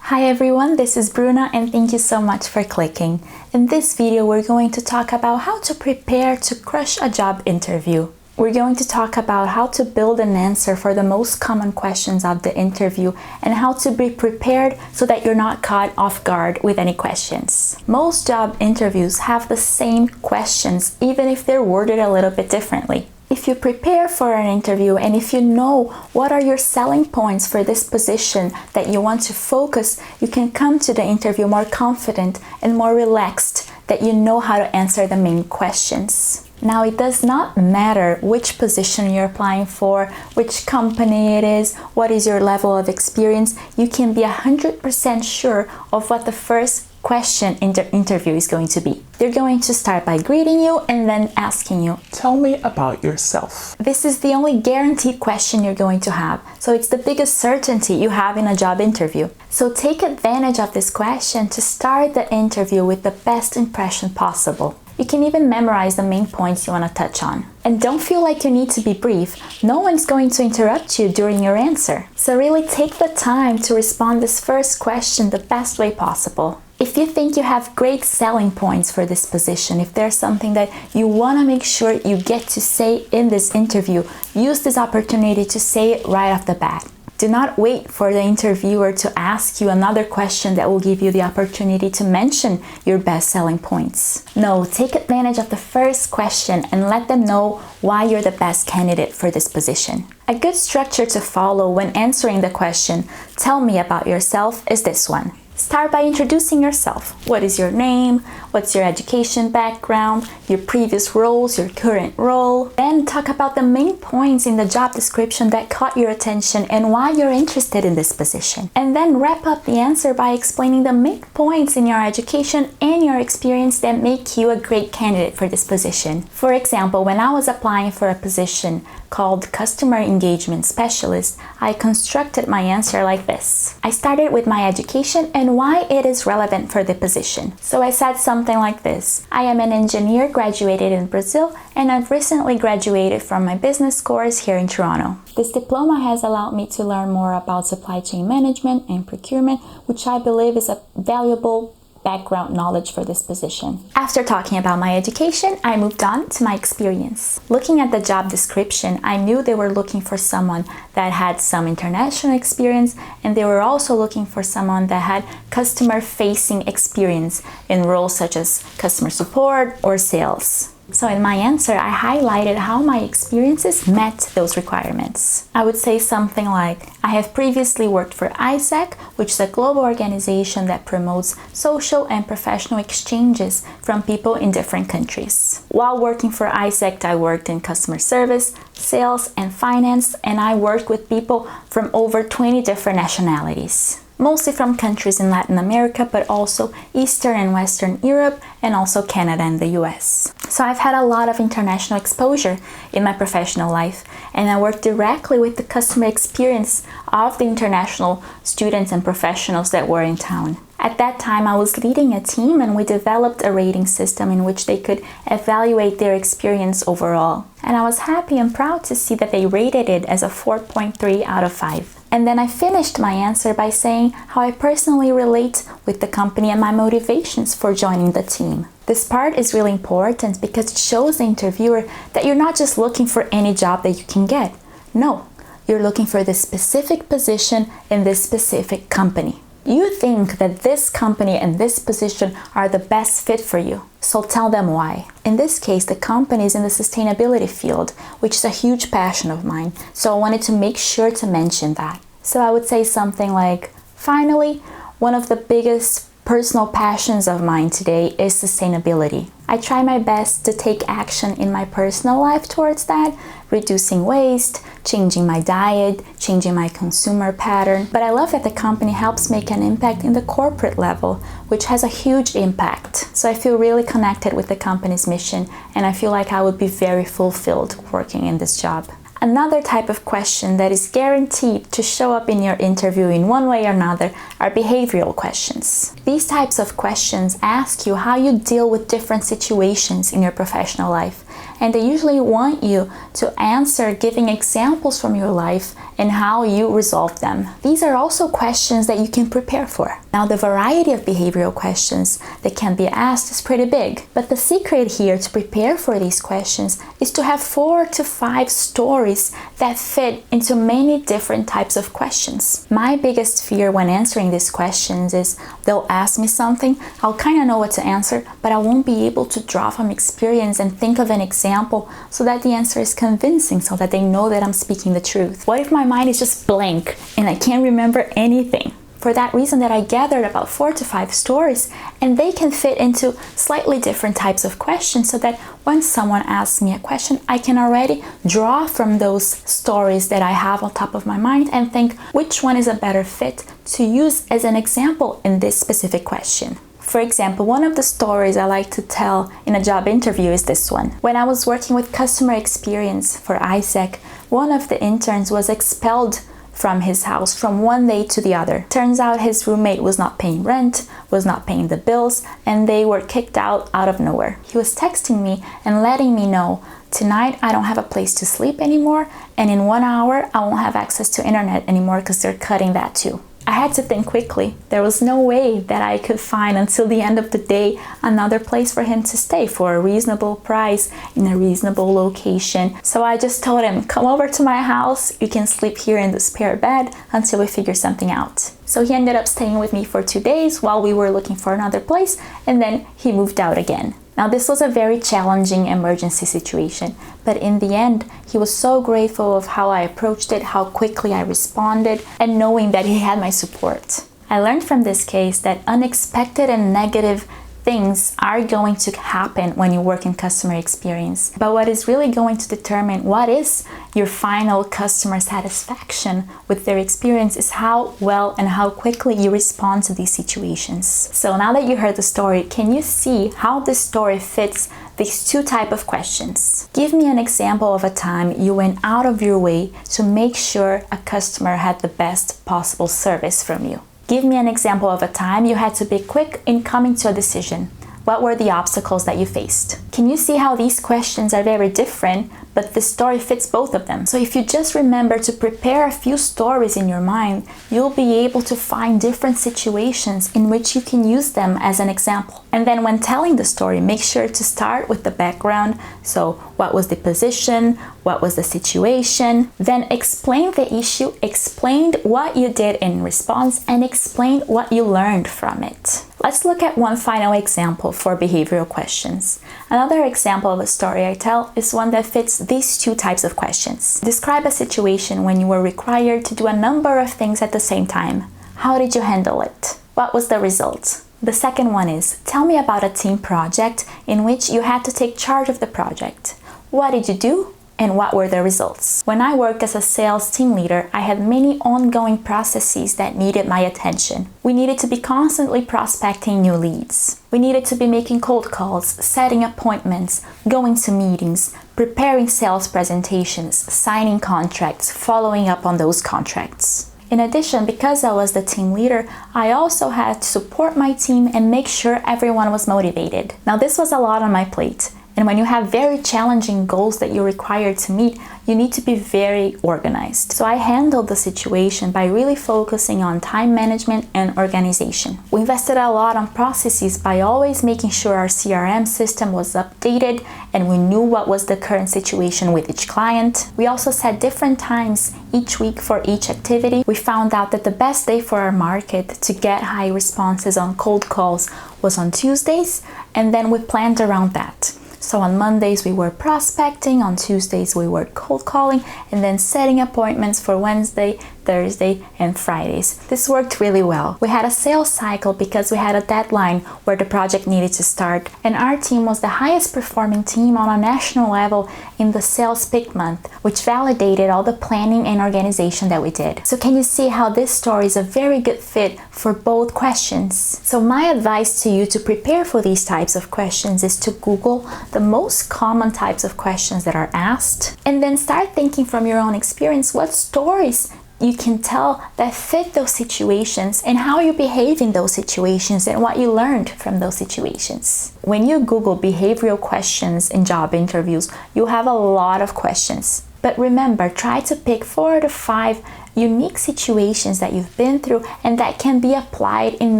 Hi everyone, this is Bruna and thank you so much for clicking. In this video, we're going to talk about how to prepare to crush a job interview. We're going to talk about how to build an answer for the most common questions of the interview and how to be prepared so that you're not caught off guard with any questions. Most job interviews have the same questions, even if they're worded a little bit differently. If you prepare for an interview and if you know what are your selling points for this position that you want to focus, you can come to the interview more confident and more relaxed that you know how to answer the main questions. Now, it does not matter which position you're applying for, which company it is, what is your level of experience. You can be 100% sure of what the first question in the interview is going to be. They're going to start by greeting you and then asking you, "Tell me about yourself." This is the only guaranteed question you're going to have, so it's the biggest certainty you have in a job interview. So take advantage of this question to start the interview with the best impression possible. You can even memorize the main points you want to touch on. And don't feel like you need to be brief. No one's going to interrupt you during your answer. So really take the time to respond this first question the best way possible. If you think you have great selling points for this position, if there's something that you want to make sure you get to say in this interview, use this opportunity to say it right off the bat. Do not wait for the interviewer to ask you another question that will give you the opportunity to mention your best selling points. No, take advantage of the first question and let them know why you're the best candidate for this position. A good structure to follow when answering the question, "Tell me about yourself," is this one. Start by introducing yourself. What is your name? What's your education background? Your previous roles, your current role? Then talk about the main points in the job description that caught your attention and why you're interested in this position. And then wrap up the answer by explaining the main points in your education and your experience that make you a great candidate for this position. For example, when I was applying for a position called Customer Engagement Specialist, I constructed my answer like this. I started with my education and why it is relevant for the position. So I said something like this. I am an engineer graduated in Brazil and I've recently graduated from my business course here in Toronto. This diploma has allowed me to learn more about supply chain management and procurement, which I believe is a valuable background knowledge for this position. After talking about my education, I moved on to my experience. Looking at the job description, I knew they were looking for someone that had some international experience, and they were also looking for someone that had customer-facing experience in roles such as customer support or sales. So in my answer, I highlighted how my experiences met those requirements. I would say something like, I have previously worked for ISEC, which is a global organization that promotes social and professional exchanges from people in different countries. While working for ISEC, I worked in customer service, sales, and finance, and I worked with people from over 20 different nationalities. Mostly from countries in Latin America, but also Eastern and Western Europe, and also Canada and the US. So I've had a lot of international exposure in my professional life, and I work directly with the customer experience of the international students and professionals that were in town. At that time, I was leading a team and we developed a rating system in which they could evaluate their experience overall. And I was happy and proud to see that they rated it as a 4.3 out of 5. And then I finished my answer by saying how I personally relate with the company and my motivations for joining the team. This part is really important because it shows the interviewer that you're not just looking for any job that you can get. No, you're looking for this specific position in this specific company. You think that this company and this position are the best fit for you, so tell them why. In this case, the company is in the sustainability field, which is a huge passion of mine, so I wanted to make sure to mention that. So I would say something like, finally, one of the biggest personal passions of mine today is sustainability. I try my best to take action in my personal life towards that, reducing waste, changing my diet, changing my consumer pattern. But I love that the company helps make an impact in the corporate level, which has a huge impact. So I feel really connected with the company's mission, and I feel like I would be very fulfilled working in this job. Another type of question that is guaranteed to show up in your interview in one way or another are behavioral questions. These types of questions ask you how you deal with different situations in your professional life, and they usually want you to answer giving examples from your life and how you resolve them. These are also questions that you can prepare for. Now, the variety of behavioral questions that can be asked is pretty big, but the secret here to prepare for these questions is to have 4 to 5 stories that fit into many different types of questions. My biggest fear when answering these questions is they'll ask me something, I'll kind of know what to answer, but I won't be able to draw from experience and think of an example so that the answer is convincing, so that they know that I'm speaking the truth. What if my mind is just blank and I can't remember anything? For that reason that I gathered about 4 to 5 stories, and they can fit into slightly different types of questions, so that when someone asks me a question, I can already draw from those stories that I have on top of my mind and think which one is a better fit to use as an example in this specific question. For example, one of the stories I like to tell in a job interview is this one. When I was working with customer experience for ISEC, one of the interns was expelled from his house from one day to the other. Turns out his roommate was not paying rent, was not paying the bills, and they were kicked out of nowhere. He was texting me and letting me know, tonight I don't have a place to sleep anymore, and in 1 hour I won't have access to internet anymore because they're cutting that too. I had to think quickly. There was no way that I could find until the end of the day another place for him to stay for a reasonable price in a reasonable location. So I just told him, come over to my house, you can sleep here in the spare bed until we figure something out. So he ended up staying with me for 2 days while we were looking for another place, and then he moved out again. Now, this was a very challenging emergency situation, but in the end, he was so grateful of how I approached it, how quickly I responded, and knowing that he had my support. I learned from this case that unexpected and negative things are going to happen when you work in customer experience. But what is really going to determine what is your final customer satisfaction with their experience is how well and how quickly you respond to these situations. So now that you heard the story, can you see how this story fits these 2 types of questions? Give me an example of a time you went out of your way to make sure a customer had the best possible service from you. Give me an example of a time you had to be quick in coming to a decision. What were the obstacles that you faced? Can you see how these questions are very different, but the story fits both of them? So if you just remember to prepare a few stories in your mind, you'll be able to find different situations in which you can use them as an example. And then when telling the story, make sure to start with the background. So what was the position? What was the situation? Then explain the issue, explain what you did in response, and explain what you learned from it. Let's look at one final example for behavioral questions. Another example of a story I tell is one that fits these 2 types of questions. Describe a situation when you were required to do a number of things at the same time. How did you handle it? What was the result? The second one is, tell me about a team project in which you had to take charge of the project. What did you do? And what were the results? When I worked as a sales team leader, I had many ongoing processes that needed my attention. We needed to be constantly prospecting new leads. We needed to be making cold calls, setting appointments, going to meetings, preparing sales presentations, signing contracts, following up on those contracts. In addition, because I was the team leader, I also had to support my team and make sure everyone was motivated. Now, this was a lot on my plate. And when you have very challenging goals that you're required to meet, you need to be very organized. So I handled the situation by really focusing on time management and organization. We invested a lot on processes by always making sure our CRM system was updated and we knew what was the current situation with each client. We also set different times each week for each activity. We found out that the best day for our market to get high responses on cold calls was on Tuesdays, and then we planned around that. So on Mondays we were prospecting, on Tuesdays we were cold calling, and then setting appointments for Wednesday, Thursday, and Fridays. This worked really well. We had a sales cycle because we had a deadline where the project needed to start, and our team was the highest performing team on a national level in the sales peak month, which validated all the planning and organization that we did. So can you see how this story is a very good fit for both questions? So my advice to you to prepare for these types of questions is to Google the most common types of questions that are asked, and then start thinking from your own experience what stories you can tell that fit those situations and how you behave in those situations and what you learned from those situations. When you Google behavioral questions in job interviews, you have a lot of questions. But remember, try to pick 4 to 5 unique situations that you've been through and that can be applied in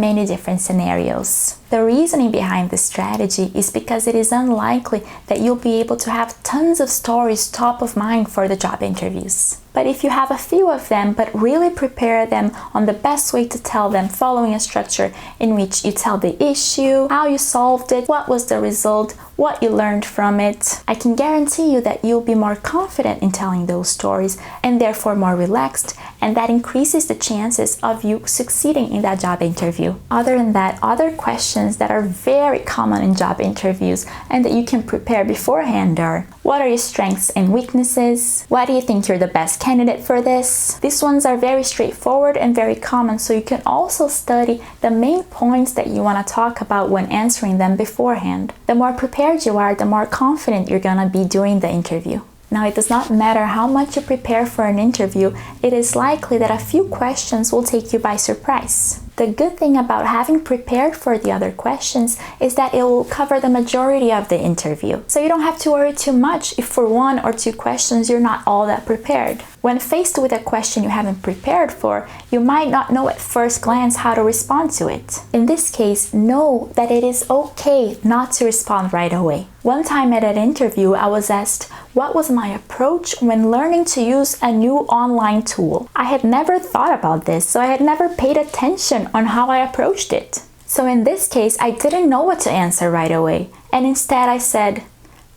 many different scenarios. The reasoning behind this strategy is because it is unlikely that you'll be able to have tons of stories top of mind for the job interviews. But if you have a few of them, but really prepare them on the best way to tell them, following a structure in which you tell the issue, how you solved it, what was the result, what you learned from it, I can guarantee you that you'll be more confident in telling those stories and therefore more relaxed, and that increases the chances of you succeeding in that job interview. Other than that, other questions that are very common in job interviews and that you can prepare beforehand are: what are your strengths and weaknesses? Why do you think you're the best candidate for this? These ones are very straightforward and very common, so you can also study the main points that you want to talk about when answering them beforehand. The more prepared you are, the more confident you're gonna be during the interview. Now, it does not matter how much you prepare for an interview, it is likely that a few questions will take you by surprise. The good thing about having prepared for the other questions is that it will cover the majority of the interview. So you don't have to worry too much if for 1 or 2 questions you're not all that prepared. When faced with a question you haven't prepared for, you might not know at first glance how to respond to it. In this case, know that it is okay not to respond right away. One time at an interview, I was asked what was my approach when learning to use a new online tool. I had never thought about this, so I had never paid attention on how I approached it. So in this case, I didn't know what to answer right away, and instead I said,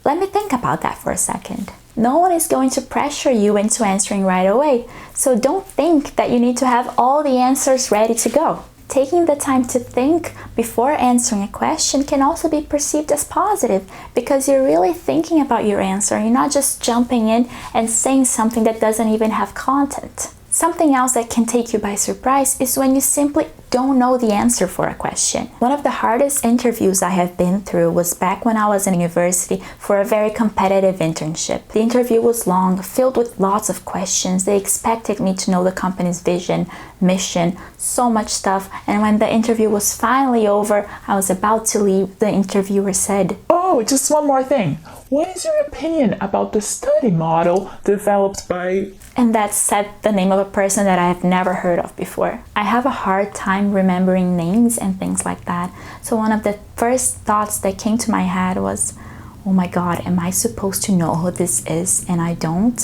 let me think about that for a second. No one is going to pressure you into answering right away, so don't think that you need to have all the answers ready to go. Taking the time to think before answering a question can also be perceived as positive because you're really thinking about your answer. You're not just jumping in and saying something that doesn't even have content. Something else that can take you by surprise is when you simply don't know the answer for a question. One of the hardest interviews I have been through was back when I was in university for a very competitive internship. The interview was long, filled with lots of questions. They expected me to know the company's vision, mission, so much stuff. And when the interview was finally over, I was about to leave, the interviewer said, "Oh, just one more thing. What is your opinion about the study model developed by..." And that said the name of a person that I have never heard of before. I have a hard time remembering names and things like that. So one of the first thoughts that came to my head was, oh my God, am I supposed to know who this is and I don't?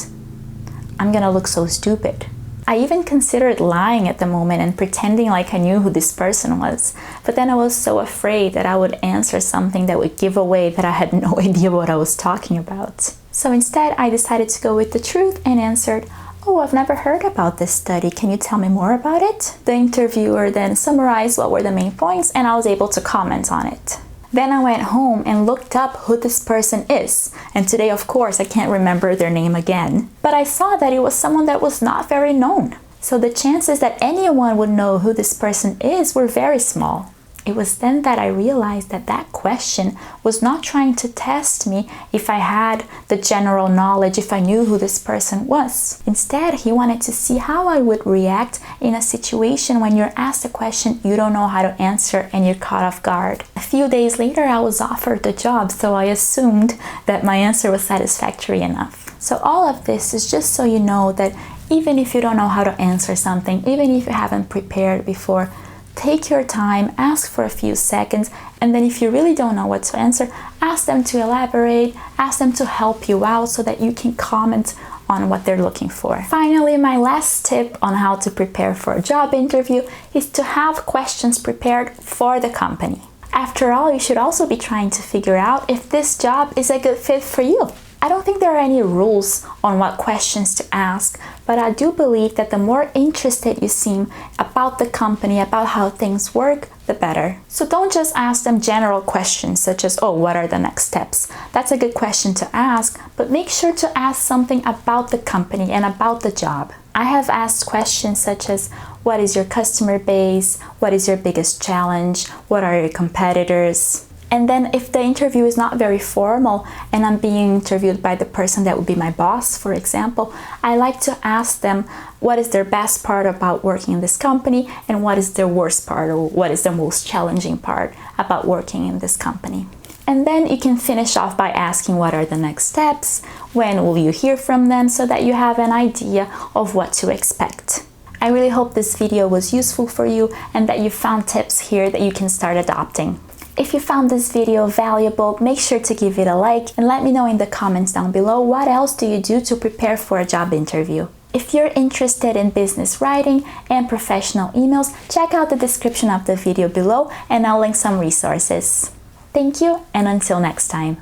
I'm gonna look so stupid. I even considered lying at the moment and pretending like I knew who this person was. But then I was so afraid that I would answer something that would give away that I had no idea what I was talking about. So instead, I decided to go with the truth and answered, "Oh, I've never heard about this study. Can you tell me more about it?" The interviewer then summarized what were the main points and I was able to comment on it. Then I went home and looked up who this person is. And today, of course, I can't remember their name again. But I saw that it was someone that was not very known. So the chances that anyone would know who this person is were very small. It was then that I realized that that question was not trying to test me if I had the general knowledge, if I knew who this person was. Instead, he wanted to see how I would react in a situation when you're asked a question you don't know how to answer and you're caught off guard. A few days later, I was offered the job, so I assumed that my answer was satisfactory enough. So all of this is just so you know that even if you don't know how to answer something, even if you haven't prepared before, take your time, ask for a few seconds, and then if you really don't know what to answer, ask them to elaborate, ask them to help you out so that you can comment on what they're looking for. Finally, my last tip on how to prepare for a job interview is to have questions prepared for the company. After all, you should also be trying to figure out if this job is a good fit for you. I don't think there are any rules on what questions to ask, but I do believe that the more interested you seem about the company, about how things work, the better. So don't just ask them general questions such as, oh, what are the next steps? That's a good question to ask, but make sure to ask something about the company and about the job. I have asked questions such as, what is your customer base? What is your biggest challenge? What are your competitors? And then if the interview is not very formal and I'm being interviewed by the person that would be my boss, for example, I like to ask them what is their best part about working in this company and what is their worst part or what is the most challenging part about working in this company. And then you can finish off by asking what are the next steps, when will you hear from them, so that you have an idea of what to expect. I really hope this video was useful for you and that you found tips here that you can start adopting. If you found this video valuable, make sure to give it a like and let me know in the comments down below what else do you do to prepare for a job interview. If you're interested in business writing and professional emails, check out the description of the video below and I'll link some resources. Thank you, and until next time.